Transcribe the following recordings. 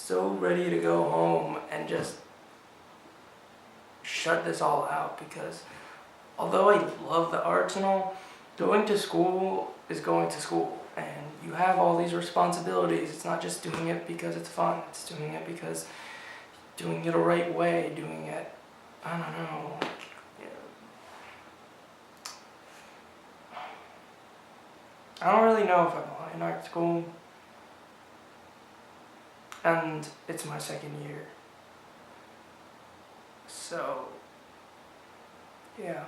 so ready to go home and just shut this all out, because although I love the arts and all, going to school is going to school, and you have all these responsibilities. It's not just doing it because it's fun, it's doing it because doing it the right way, doing it, I don't know, I don't really know if I belong in art school, and it's my second year, so yeah.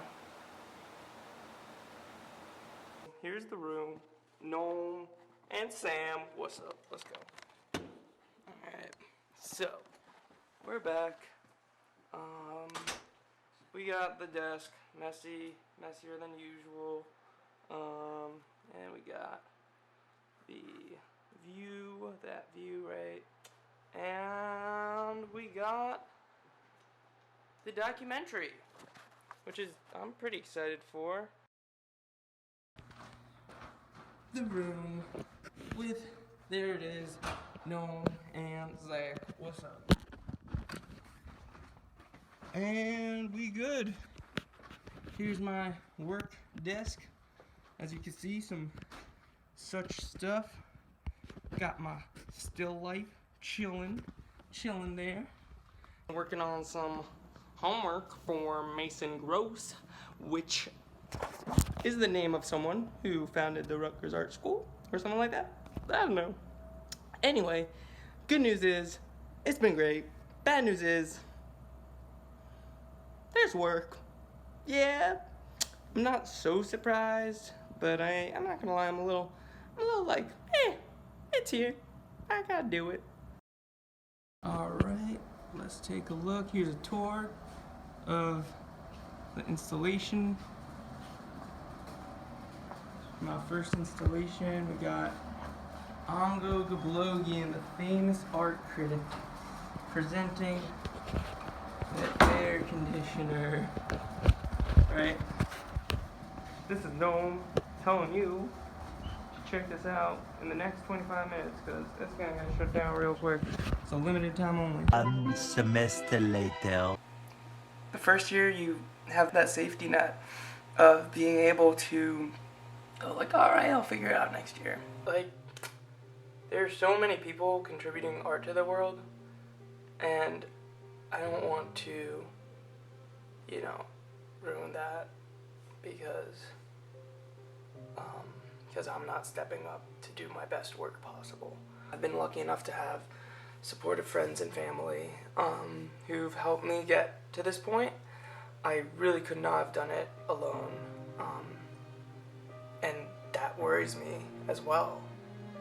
Here's the room. Gnome and Sam, what's up? Let's go. Alright, so we're back. We got the desk, messier than usual. And we got the view, that view, right? And we got the documentary, which is I'm pretty excited for. The room with, there it is, Gnome and Zach. What's up? And we good. Here's my work desk. As you can see, some such stuff. Got my still life chilling there. I'm working on some homework for Mason Gross, which is the name of someone who founded the Rutgers Art School or something like that. I don't know. Anyway, good news is it's been great. Bad news is there's work. Yeah, I'm not so surprised, but I'm not gonna lie, I'm a little like, it's here. I gotta do it. Alright, let's take a look. Here's a tour of the installation. My first installation, we got Ongo Gablogian, the famous art critic, presenting the air conditioner. Right? This is Gnome telling you to check this out in the next 25 minutes, because it's gonna shut down real quick. It's a limited time only. A semester later. The first year you have that safety net of being able to go like, alright, I'll figure it out next year. Like, there's so many people contributing art to the world, and I don't want to, ruin that because I'm not stepping up to do my best work possible. I've been lucky enough to have supportive friends and family who've helped me get to this point. I really could not have done it alone, and that worries me as well,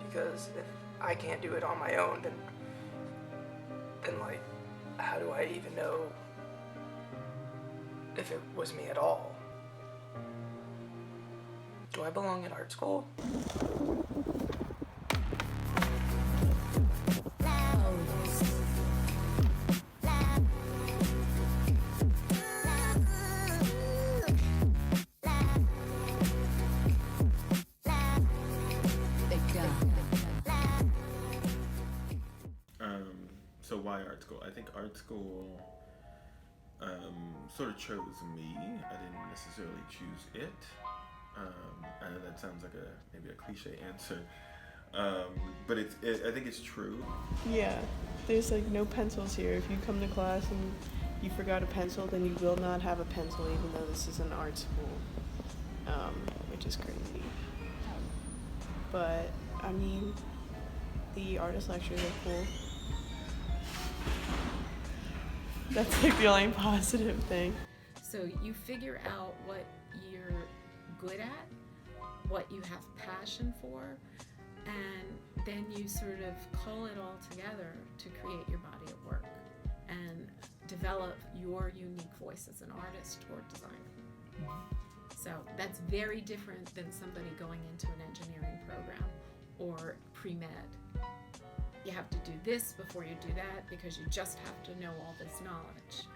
because if I can't do it on my own, then like, how do I even know if it was me at all? Do I belong in art school? So why art school? I think art school sort of chose me. I didn't necessarily choose it. I know that sounds like maybe a cliche answer, but I think it's true. Yeah, there's like no pencils here. If you come to class and you forgot a pencil, then you will not have a pencil, even though this is an art school, which is crazy. But I mean, the artist lectures are cool. That's like the only positive thing. So you figure out what you're good at, what you have passion for, and then you sort of cull it all together to create your body of work and develop your unique voice as an artist or designer. So that's very different than somebody going into an engineering program or pre-med. You have to do this before you do that because you just have to know all this knowledge.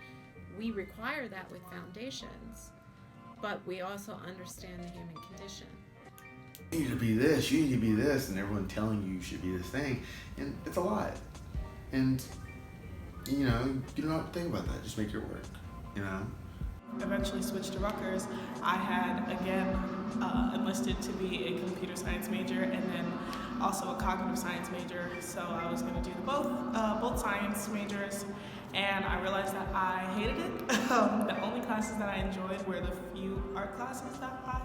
We require that with foundations, but we also understand the human condition. You need to be this, you need to be this, and everyone telling you should be this thing, and it's a lot. And, you know, you don't have to think about that. Just make your work, you know? Eventually switched to Rutgers. I had again enlisted to be a computer science major and then also a cognitive science major. So I was going to do both science majors, and I realized that I hated it. The only classes that I enjoyed were the few art classes that I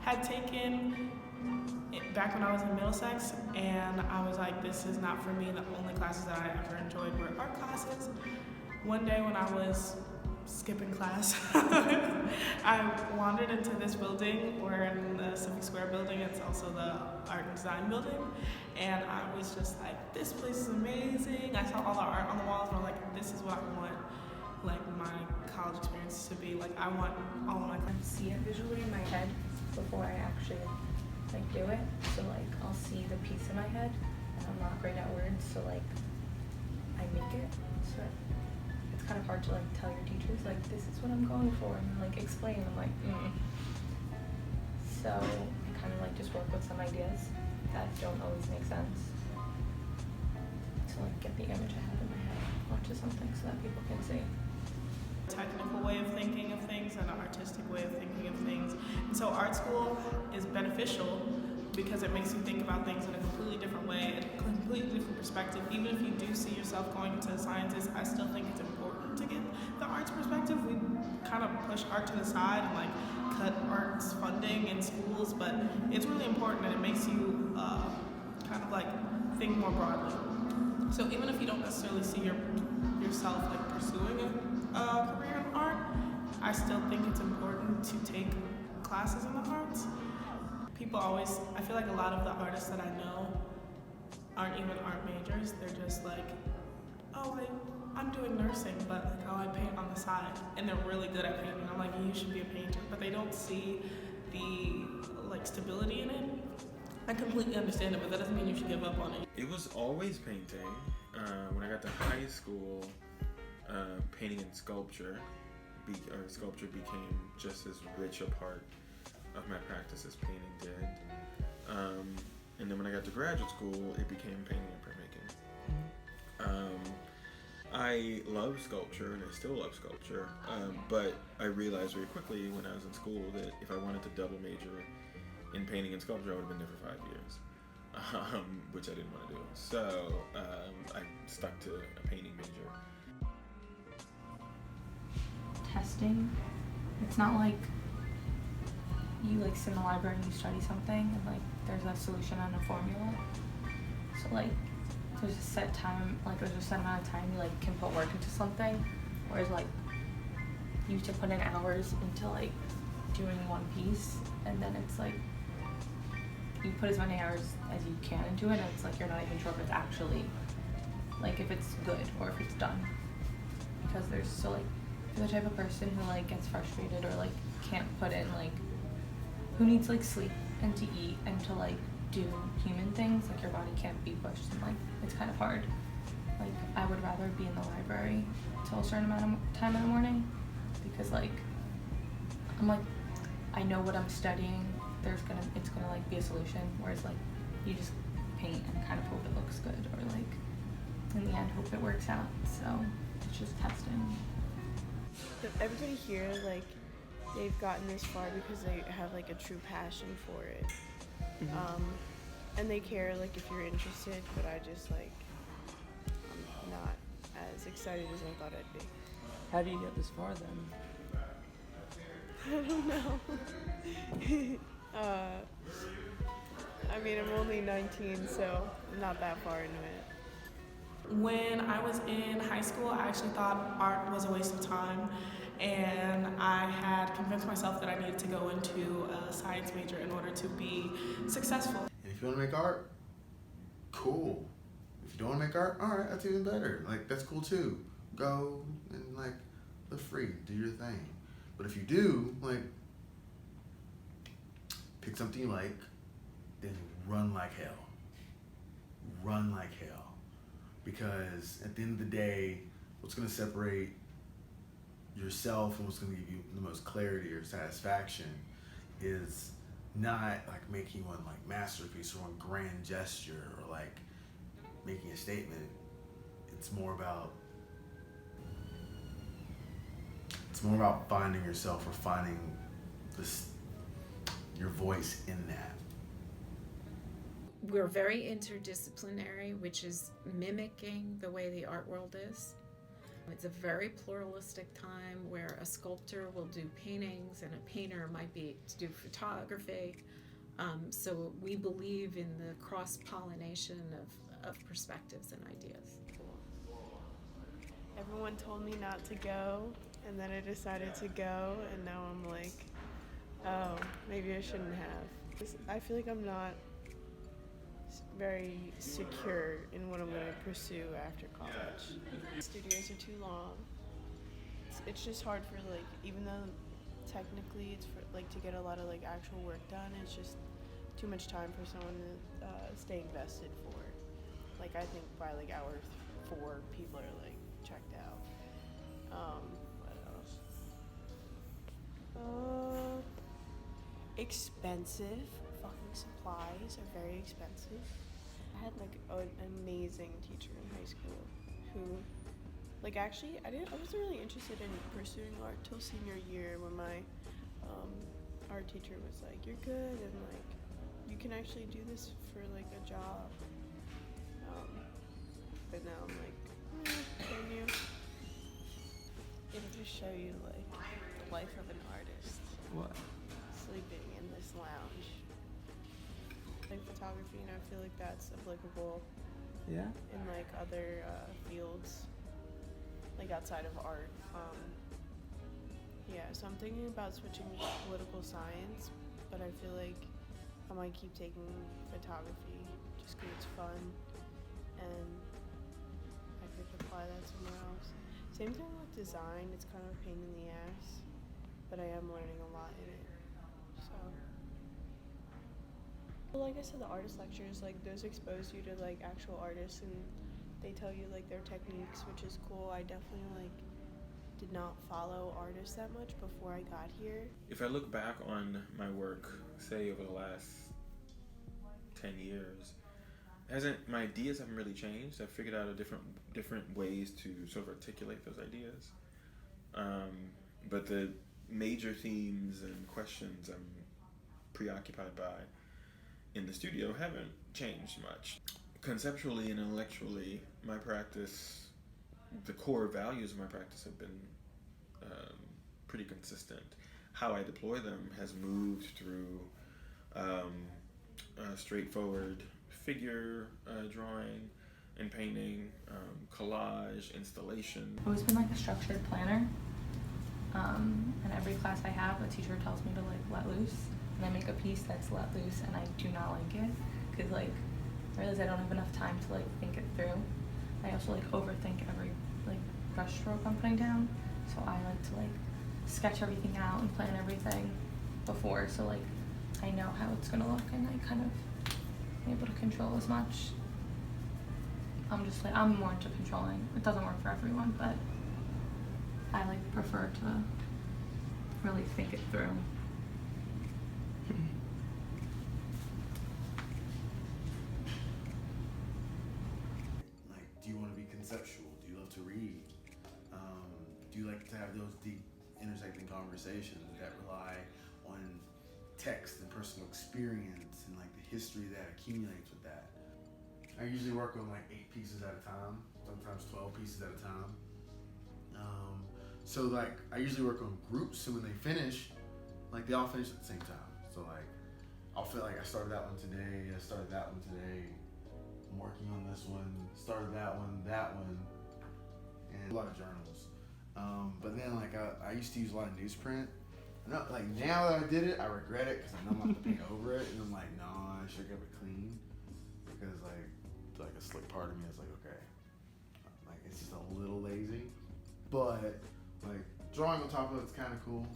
had taken back when I was in Middlesex, and I was like, this is not for me. The only classes that I ever enjoyed were art classes. One day when I was skipping class, I wandered into this building. We're in the Civic Square building. It's also the art and design building. And I was just like, this place is amazing. I saw all the art on the walls and I'm like, this is what I want like my college experience to be. Like I want all of my see it visually in my head before I actually like do it. So like I'll see the piece in my head and I'm not great at words, so like I make it. So it's kind of hard to like tell your teachers like this is what I'm going for and like explain. I'm like So I kind of like just work with some ideas that don't always make sense to like get the image I have in my head onto something so that people can see. Technical way of thinking of things and an artistic way of thinking of things. And so art school is beneficial because it makes you think about things in a completely different way, a completely different perspective. Even if you do see yourself going into the sciences, I still think it's important to get the arts perspective. We kind of push art to the side and like cut arts funding in schools, but it's really important and it makes you kind of like think more broadly. So even if you don't necessarily see yourself like pursuing a career in art, I still think it's important to take classes in the arts. People always, I feel like a lot of the artists that I know aren't even art majors. They're just like, oh, I'm doing nursing, but like, oh, I paint on the side. And they're really good at painting. I'm like, you should be a painter. But they don't see the like stability in it. I completely understand it, but that doesn't mean you should give up on it. It was always painting. When I got to high school, painting and sculpture became just as rich a part of my practice as painting did. And then when I got to graduate school, it became painting and printmaking. I love sculpture, and I still love sculpture, but I realized very quickly when I was in school that if I wanted to double major in painting and sculpture, I would have been there for 5 years, which I didn't want to do. So I stuck to a painting major. Testing, it's not like you like sit in the library and you study something and like there's a solution and a formula. So like there's a set time, like there's a set amount of time you like can put work into something, whereas like you have to put in hours into like doing one piece, and then it's like you put as many hours as you can into it and it's like you're not even sure if it's actually like if it's good or if it's done, because there's so like the type of person who like gets frustrated or like can't put in like who needs like sleep and to eat and to like do human things, like your body can't be pushed and like it's kind of hard. Like I would rather be in the library till a certain amount of time in the morning because like I'm like I know what I'm studying, it's gonna like be a solution, whereas like you just paint and kind of hope it looks good or like in the end hope it works out. So it's just testing. Everybody here, like, they've gotten this far because they have, like, a true passion for it. And they care, like, if you're interested, but I just, like, I'm not as excited as I thought I'd be. How do you get this far then? I don't know. I mean, I'm only 19, so I'm not that far into it. When I was in high school, I actually thought art was a waste of time, and I had convinced myself that I needed to go into a science major in order to be successful. And if you want to make art, cool. If you don't want to make art, all right, that's even better. Like, that's cool too. Go and, like, live free, do your thing. But if you do, like, pick something you like, then run like hell. Run like hell. Because at the end of the day, what's going to separate yourself and what's going to give you the most clarity or satisfaction is not like making one like masterpiece or one grand gesture or like making a statement. it's more about finding yourself or finding your voice in that. We're very interdisciplinary, which is mimicking the way the art world is. It's a very pluralistic time where a sculptor will do paintings and a painter might be to do photography. So we believe in the cross-pollination of perspectives and ideas. Everyone told me not to go, and then I decided to go, and now I'm like, oh, maybe I shouldn't have. I feel like I'm not very secure in what I'm going to pursue after college. Studios are too long. It's just hard for, like, even though technically it's for, like, to get a lot of, like, actual work done, it's just too much time for someone to stay invested for. Like, I think by, like, hour 4, people are, like, checked out. What else? Expensive. Fucking supplies are very expensive. I had, like, an amazing teacher in high school who, like, actually, I wasn't really interested in pursuing art till senior year when my art teacher was like, you're good, and, like, you can actually do this for, like, a job. But now I'm like, can you? It'll just show you, like, the life of an artist. What? Sleeping in this lounge. Like photography, and I feel like that's applicable Yeah? in, like, other fields, like, outside of art. Yeah, so I'm thinking about switching to political science, but I feel like I might keep taking photography just because it's fun, and I could apply that somewhere else. Same thing with design, it's kind of a pain in the ass, but I am learning a lot in it, so. Well, like I said, the artist lectures, like, those expose you to, like, actual artists, and they tell you, like, their techniques, which is cool. I definitely, like, did not follow artists that much before I got here. If I look back on my work, say over the last 10 years, my ideas haven't really changed. I've figured out different ways to sort of articulate those ideas. But the major themes and questions I'm preoccupied by in the studio haven't changed much. Conceptually and intellectually, my practice, the core values of my practice have been pretty consistent. How I deploy them has moved through straightforward figure drawing and painting, collage, installation. I've always been, like, a structured planner. And every class I have, a teacher tells me to, like, let loose. And I make a piece that's let loose, and I do not like it. Because, like, I realize I don't have enough time to, like, think it through. I also, like, overthink every, like, brush stroke I'm putting down. So I like to, like, sketch everything out and plan everything before. So, like, I know how it's gonna look, and I kind of am able to control as much. I'm more into controlling. It doesn't work for everyone, but I, like, prefer to really think it through. Like, do you want to be conceptual? Do you love to read? Do you like to have those deep intersecting conversations that rely on text and personal experience and, like, the history that accumulates with that? I usually work on, like, 8 pieces at a time, sometimes 12 pieces at a time. So, like, I usually work on groups, so when they finish, like, they all finish at the same time. So, like, I'll feel like I started that one today, I started that one today, I'm working on this one, started that one, and a lot of journals. But then, like, I used to use a lot of newsprint. No, like, now that I did it, I regret it because I know I'm going to paint over it, and I'm like, nah, I should keep it clean. Because, like a slick part of me is like, okay, like, it's just a little lazy. But, like, drawing on top of it's kind of cool.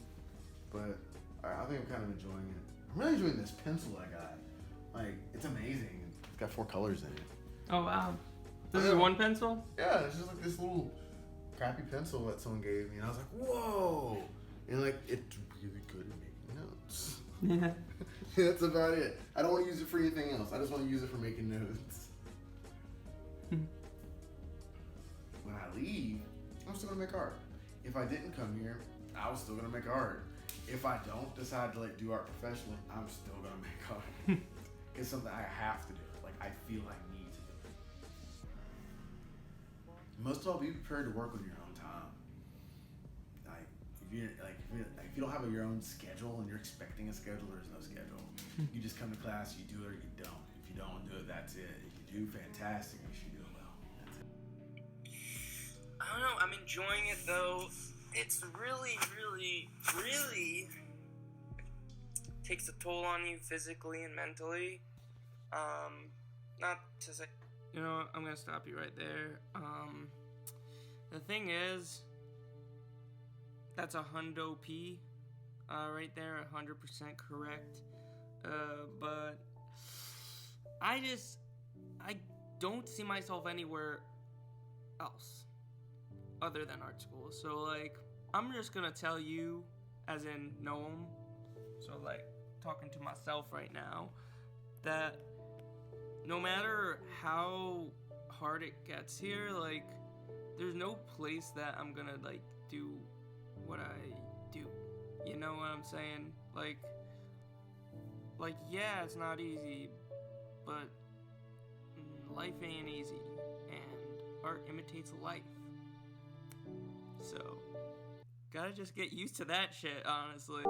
But I think I'm kind of enjoying it. I'm really enjoying this pencil I got. Like, it's amazing. It's got 4 colors in it. Oh, wow. This is one pencil? Yeah, it's just like this little crappy pencil that someone gave me, and I was like, whoa! And, like, it's really good at making notes. Yeah. That's about it. I don't want to use it for anything else. I just want to use it for making notes. still gonna make art. If I didn't come here, I was still gonna make art. If I don't decide to like do art professionally, I'm still gonna make art. It's something I have to do. Like I feel I need to do it. Most of all, be prepared to work on your own time. Like if you don't have your own schedule and you're expecting a schedule, there's no schedule. You just come to class, you do it or you don't. If you don't do it, that's it. If you do, fantastic. You should do it well. That's it. I don't know. I'm enjoying it though. It's really, really, really takes a toll on you physically and mentally. Not to say, you know what, I'm gonna stop you right there. The thing is, that's a hundo P, right there, 100% correct. But I don't see myself anywhere else other than art school. So like, I'm just gonna tell you, as in Noam, so like talking to myself right now, that no matter how hard it gets here, like there's no place that I'm gonna like do what I do. You know what I'm saying? Like yeah, it's not easy, but life ain't easy, and art imitates life. So, gotta just get used to that shit, honestly.